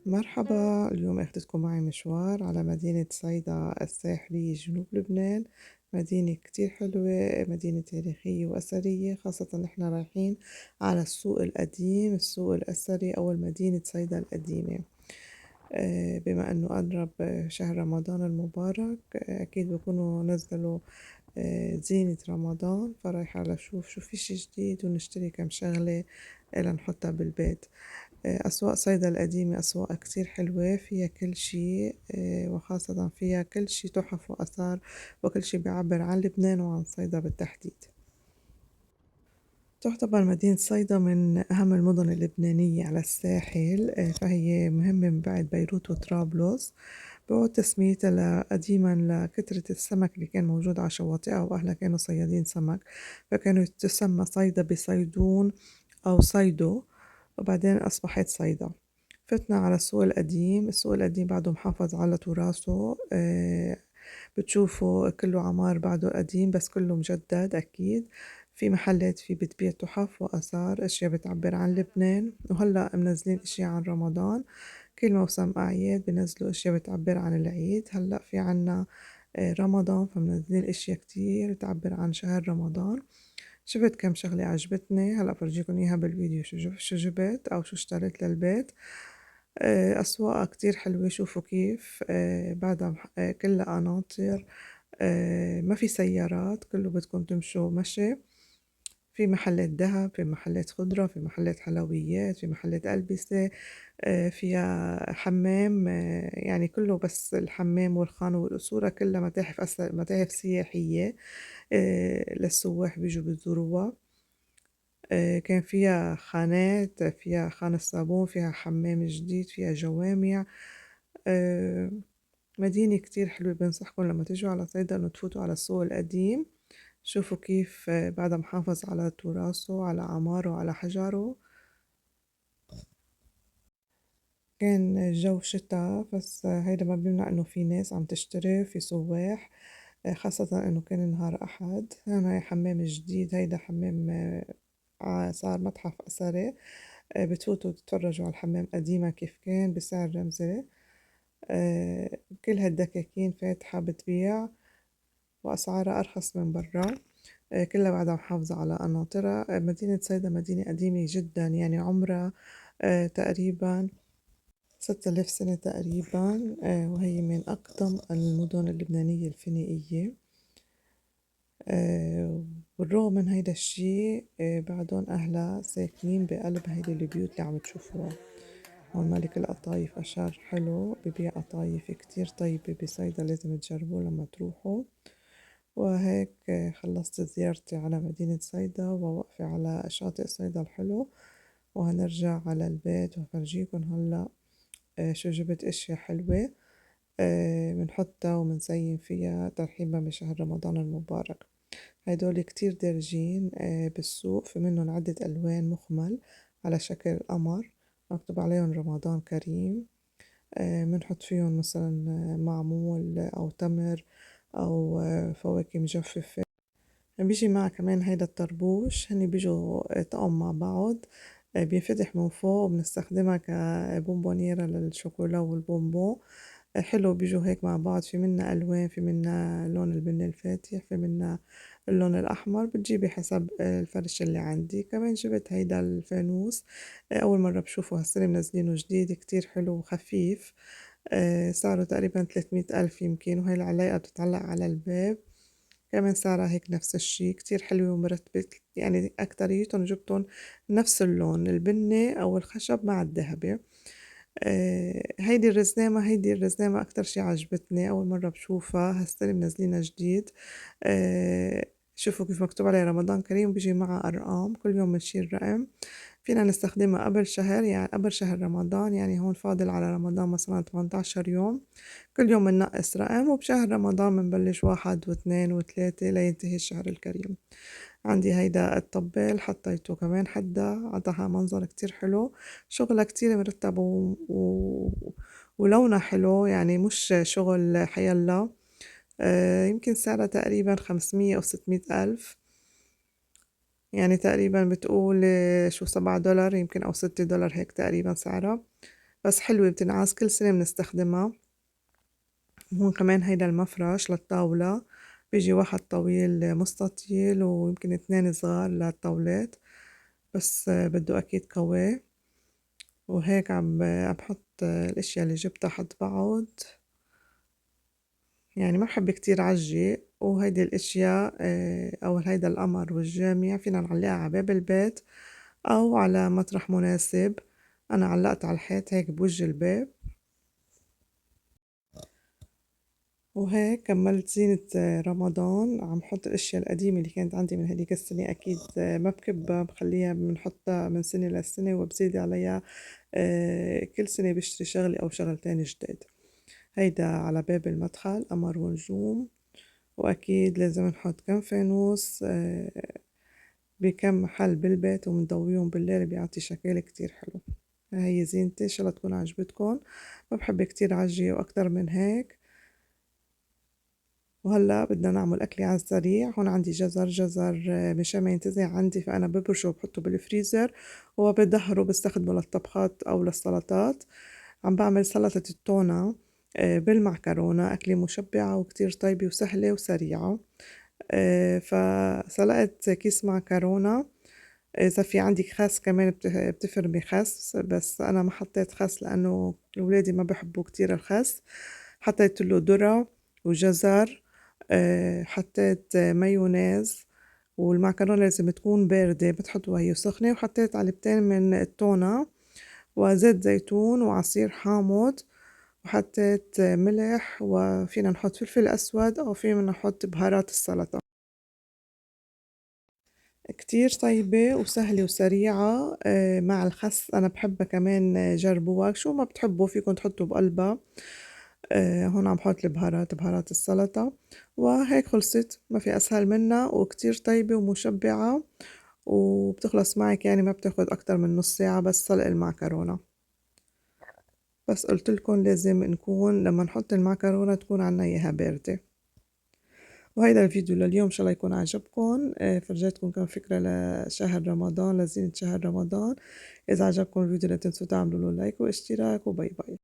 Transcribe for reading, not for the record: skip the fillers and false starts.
مرحبا، اليوم أخدتكم معي مشوار على مدينة صيدا الساحلية جنوب لبنان. مدينة كتير حلوة، مدينة تاريخية وأثرية، خاصة نحن رايحين على السوق القديم، السوق الأثري أو مدينة صيدا القديمة. بما أنه قرب شهر رمضان المبارك، أكيد بكونوا نزلوا زينة رمضان، فرايحة لشوف شو في شي جديد ونشتري كم شغلة لنحطها بالبيت. أسواق صيدا القديمة أسواق كتير حلوة، فيها كل شي، وخاصة فيها كل شي تحف وآثار، وكل شي بيعبر عن لبنان وعن صيدا بالتحديد. تعتبر مدينة صيدا من أهم المدن اللبنانية على الساحل، فهي مهمة من بعد بيروت وطرابلس. بعد تسميتها قديما لكثرة السمك اللي كان موجود على شواطئها، وأهلها كانوا صيادين سمك، فكانوا تسمى صيدا بصيدون أو صيدو، وبعدين أصبحت صيدا. فتنا على السوق القديم، السوق القديم بعده محافظ على تراثه، بتشوفوا كله عمار بعده قديم بس كله مجدد أكيد. في محلات في بتبيع تحف وآثار، أشياء بتعبر عن لبنان، وهلأ منزلين أشياء عن رمضان. كل موسم أعياد بنزلوا أشياء بتعبر عن العيد. هلأ في عنا رمضان، فمنزلين أشياء كتير بتعبر عن شهر رمضان. شفت كم شغلة عجبتني، هلأ فرجيكم إياها بالفيديو شو جبت أو شو اشتريت للبيت. أسواقها كتير حلوة، شوفوا كيف بعدها كلها قناطر، ما في سيارات، كله بدكم تمشوا مشي. في محلات دهب، في محلات خضرة، في محلات حلويات، في محلات ألبسة، فيها حمام، يعني كله، بس الحمام والخان والقصورة كلها متاحف متاحف سياحية للسواح بيجوا بيزوروها. كان فيها خانات، فيها خان الصابون، فيها حمام جديد، فيها جوامع. آه، مدينة كتير حلوة، بنصحكم لما تيجوا على صيدا إنه تفوتوا على السوق القديم. شوفوا كيف بعدها محافظ على تراثه، على عماره، على حجره. كان الجو شتا، بس هيدا ما بيمنع إنه في ناس عم تشتري، في سواح، خاصة إنه كان نهار أحد. هنا حمام جديد، هيدا حمام صار متحف أثري. بتفوتوا تتفرجوا على الحمام قديمة كيف كان بسعر رمزي. كل هالدكاكين فاتحة بتبيع، وأسعارها أرخص من برا. كلها بعدها محافظة على قناطرها. مدينة صيدا مدينة قديمة جدا، يعني عمرها تقريبا 6000 سنة تقريبا، وهي من أقدم المدن اللبنانية الفينيقية. بالرغم من هيدا الشي بعدهم أهلها ساكنين بقلب هيدي البيوت اللي عم تشوفوها. هون ملك القطايف أشار حلو، ببيع قطايف كتير طيبة بصيدا، لازم تجربوه لما تروحوا. وهيك خلصت زيارتي على مدينة صيدا ووقفة على شاطئ صيدا الحلو، وهنرجع على البيت وفرجيكم هلأ شو جبت اشياء حلوة منحطها ومنزين فيها ترحيبا بشهر رمضان المبارك. هيدول كتير دارجين بالسوق، في منهم عدة ألوان مخمل على شكل قمر مكتوب عليهم رمضان كريم. منحط فيهم مثلا معمول أو تمر أو فواكه مجففة. بيجي معها كمان هيدا الطربوش، هني بيجوا طقم مع بعض. بينفتح من فوق وبنستخدمها كبونبونيرة للشوكولا والبونبون. حلو، بيجوا هيك مع بعض، في منا ألوان، في منا لون البني الفاتح، في منا اللون الأحمر، بتجيبي حسب الفرش اللي عندي. كمان جبت هيدا الفانوس، أول مرة بشوفه هالسنة، منزلينه جديد كتير حلو وخفيف. سعره تقريبا 300 ألف يمكن، وهي العلاقة بتتعلق على الباب. كمان سعرها هيك نفس الشي، كتير حلوة ومرتبة، يعني أكتريتهم جبتهم نفس اللون، البني أو الخشب مع الذهبي. هيدي الرزنامة أكتر شي عجبتني، أول مرة بشوفها هالسنة منزلينها جديد. أه شوفوا كيف مكتوب عليها رمضان كريم، بيجي معها أرقام، كل يوم بنشيل رقم. فينا نستخدمها قبل شهر، يعني قبل شهر رمضان، يعني هون فاضل على رمضان مثلا 18 يوم، كل يوم بننقص رقم، وبشهر رمضان بنبلش 1 و2 و3 لينتهي الشهر الكريم. عندي هيدا الطبال حطيته كمان حدا، عطاها منظر كتير حلو، شغلها كتير مرتب ولونها حلو، يعني مش شغل حيلا. يمكن سعرها تقريبا 500 أو 600 ألف، يعني تقريبا بتقول شو $7 يمكن أو $6 هيك تقريبا سعرها. بس حلوة بتنعاس كل سنة بنستخدمها. وهون كمان هيدا المفرش للطاولة، بيجي واحد طويل مستطيل ويمكن 2 صغار للطاولات، بس بدو أكيد قوي. وهيك عم بحط الأشياء اللي جبتها حد بعض، يعني ما بحب كتير عجي. وهيدي الأشياء أو هيدا القمر والجامع فينا نعلقها على باب البيت أو على مطرح مناسب. أنا علقت على الحيط هيك بوجه الباب. وهيك كملت زينة رمضان. عم حط الأشياء القديمة اللي كانت عندي من هديك السنة، أكيد ما بكبها، بخليها بنحطها من سنة لسنة وبزيد عليها كل سنة بشتري شغلة أو شغلتين جداد. هيدا على باب المدخل قمر ونجوم. وأكيد لازم نحط كم فانوس بكم محل بالبيت ومنضويهم بالليل، بيعطي شكل كتير حلو. هي زينتي، إن شاء الله تكون عجبتكن. ما بحب كتير عجي وأكتر من هيك. وهلا بدنا نعمل أكلة على السريع. هون عندي جزر مشان ما ينتزع عندي، فأنا ببرشه وبحطه بالفريزر وبدهره بستخدمه للطبخات أو للسلطات. عم بعمل سلطة التونة بالمعكرونة، أكلة مشبعة وكتير طيبة وسهلة وسريعة. فسلقت كيس معكرونة. إذا في عندك خس كمان بتفرمي خس، بس أنا ما حطيت خس لأنه الولادي ما بحبوا كتير الخس. حطيت له ذرة وجزر. حطيت مايونيز. والمعكرونة لازم تكون باردة، بتحطوها هي سخنة. وحطيت علبتين من التونة وزيت زيتون وعصير حامض. وحطيت ملح، وفينا نحط فلفل أسود أو فينا نحط بهارات السلطة. كتير طيبة وسهلة وسريعة مع الخس. أنا بحبها كمان، جربوها شو ما بتحبوا فيكن تحطوا بقلبها. هون عم بحط البهارات، بهارات السلطة. وهيك خلصت، ما في أسهل منها، وكتير طيبة ومشبعة وبتخلص معك، يعني ما بتاخد أكتر من نص ساعة بس سلق المعكرونة. بس قلتلكن لازم نكون لما نحط المعكرونة تكون عنا إياها باردة. وهيدا الفيديو لليوم إن شاء الله يكون عجبكم. فرجيتكم كم فكرة لشهر رمضان، لزينة شهر رمضان. إذا عجبكم الفيديو لا تنسوا تعملوا له لايك واشتراك، وباي باي.